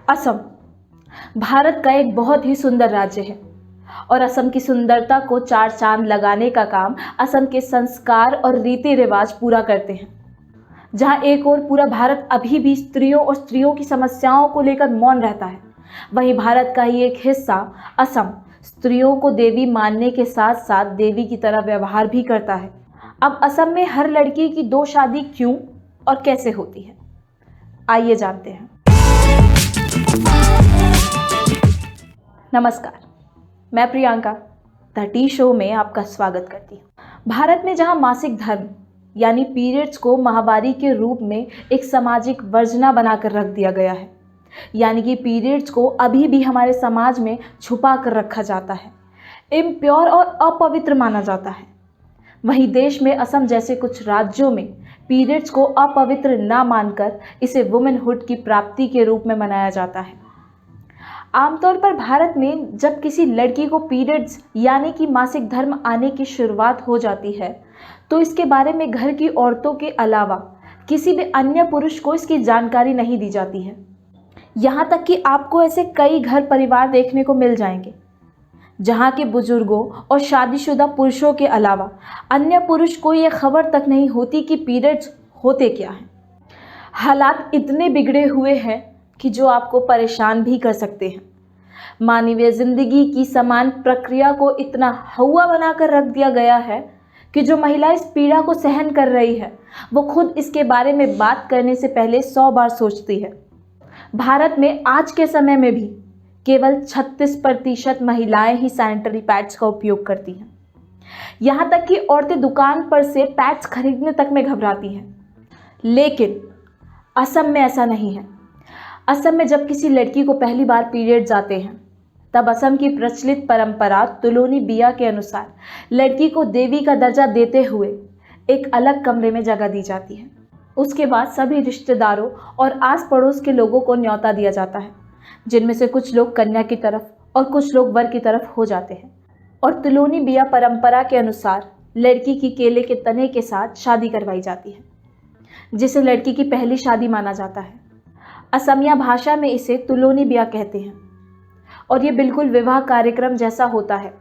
असम भारत का एक बहुत ही सुंदर राज्य है और असम की सुंदरता को चार चांद लगाने का काम असम के संस्कार और रीति रिवाज पूरा करते हैं। जहां एक और पूरा भारत अभी भी स्त्रियों और स्त्रियों की समस्याओं को लेकर मौन रहता है, वहीं भारत का ही एक हिस्सा असम स्त्रियों को देवी मानने के साथ साथ देवी की तरह व्यवहार भी करता है। अब असम में हर लड़की की 2 शादी क्यों और कैसे होती है, आइए जानते हैं। नमस्कार, मैं प्रियंका द टी शो में आपका स्वागत करती हूँ। भारत में जहाँ मासिक धर्म यानी पीरियड्स को माहवारी के रूप में एक सामाजिक वर्जना बनाकर रख दिया गया है, यानी कि पीरियड्स को अभी भी हमारे समाज में छुपा कर रखा जाता है, इम्प्योर और अपवित्र माना जाता है। वहीं देश में असम जैसे कुछ राज्यों में पीरियड्स को अपवित्र ना मानकर इसे वुमेनहुड की प्राप्ति के रूप में मनाया जाता है। आमतौर पर भारत में जब किसी लड़की को पीरियड्स यानी कि मासिक धर्म आने की शुरुआत हो जाती है तो इसके बारे में घर की औरतों के अलावा किसी भी अन्य पुरुष को इसकी जानकारी नहीं दी जाती है। यहाँ तक कि आपको ऐसे कई घर परिवार देखने को मिल जाएंगे जहाँ के बुजुर्गों और शादीशुदा पुरुषों के अलावा अन्य पुरुष को यह खबर तक नहीं होती कि पीरियड्स होते क्या हैं। हालात इतने बिगड़े हुए हैं कि जो आपको परेशान भी कर सकते हैं। मानवीय जिंदगी की समान प्रक्रिया को इतना हौवा बनाकर रख दिया गया है कि जो महिला इस पीड़ा को सहन कर रही है वो खुद इसके बारे में बात करने से पहले 100 बार सोचती है। भारत में आज के समय में भी केवल 36% महिलाएं ही सैनिटरी पैड्स का उपयोग करती हैं। यहाँ तक कि औरतें दुकान पर से पैड्स खरीदने तक में घबराती हैं। लेकिन असम में ऐसा नहीं है। असम में जब किसी लड़की को पहली बार पीरियड्स आते हैं तब असम की प्रचलित परंपरा तुलोनी बिया के अनुसार लड़की को देवी का दर्जा देते हुए एक अलग कमरे में जगह दी जाती है। उसके बाद सभी रिश्तेदारों और आस पड़ोस के लोगों को न्योता दिया जाता है, जिनमें से कुछ लोग कन्या की तरफ और कुछ लोग वर की तरफ हो जाते हैं। और तुलोनी बिया परंपरा के अनुसार लड़की की केले के तने के साथ शादी करवाई जाती है, जिसे लड़की की पहली शादी माना जाता है। असमिया भाषा में इसे तुलोनी बिया कहते हैं और ये बिल्कुल विवाह कार्यक्रम जैसा होता है।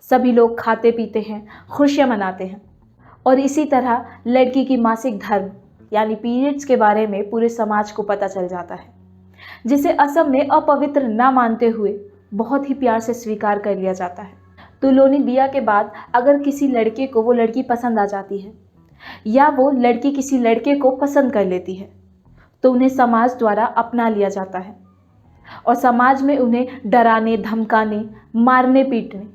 सभी लोग खाते पीते हैं, खुशियां मनाते हैं और इसी तरह लड़की की मासिक धर्म यानी पीरियड्स के बारे में पूरे समाज को पता चल जाता है, जिसे असम में अपवित्र ना मानते हुए बहुत ही प्यार से स्वीकार कर लिया जाता है। तुलोनी बिया के बाद अगर किसी लड़के को वो लड़की पसंद आ जाती है या वो लड़की किसी लड़के को पसंद कर लेती है तो उन्हें समाज द्वारा अपना लिया जाता है और समाज में उन्हें डराने, धमकाने, मारने, पीटने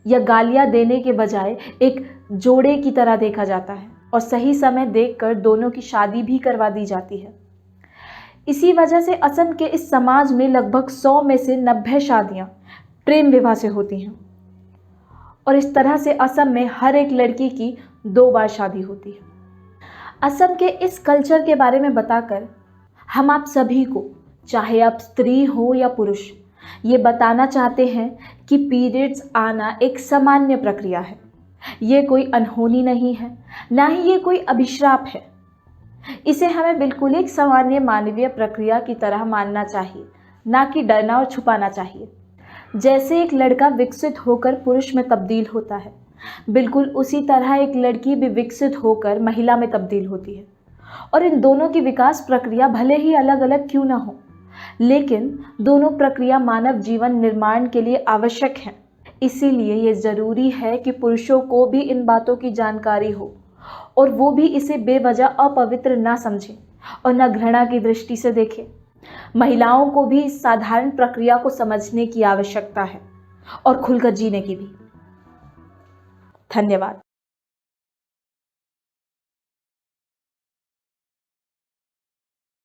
या गालियां देने के बजाय एक जोड़े की तरह देखा जाता है और सही समय देखकर दोनों की शादी भी करवा दी जाती है। इसी वजह से असम के इस समाज में लगभग 100 में से 90 शादियां प्रेम विवाह से होती हैं और इस तरह से असम में हर एक लड़की की 2 बार शादी होती है। असम के इस कल्चर के बारे में बताकर हम आप सभी को, चाहे आप स्त्री हो या पुरुष, ये बताना चाहते हैं कि पीरियड्स आना एक सामान्य प्रक्रिया है। ये कोई अनहोनी नहीं है, ना ही ये कोई अभिशाप है। इसे हमें बिल्कुल एक सामान्य मानवीय प्रक्रिया की तरह मानना चाहिए, ना कि डरना और छुपाना चाहिए। जैसे एक लड़का विकसित होकर पुरुष में तब्दील होता है, बिल्कुल उसी तरह एक लड़की भी विकसित होकर महिला में तब्दील होती है और इन दोनों की विकास प्रक्रिया भले ही अलग अलग क्यों ना हो, लेकिन दोनों प्रक्रिया मानव जीवन निर्माण के लिए आवश्यक है। इसीलिए ये ज़रूरी है कि पुरुषों को भी इन बातों की जानकारी हो और वो भी इसे बेवजह अपवित्र ना समझें और न घृणा की दृष्टि से देखें। महिलाओं को भी इस साधारण प्रक्रिया को समझने की आवश्यकता है और खुलकर जीने की भी। धन्यवाद।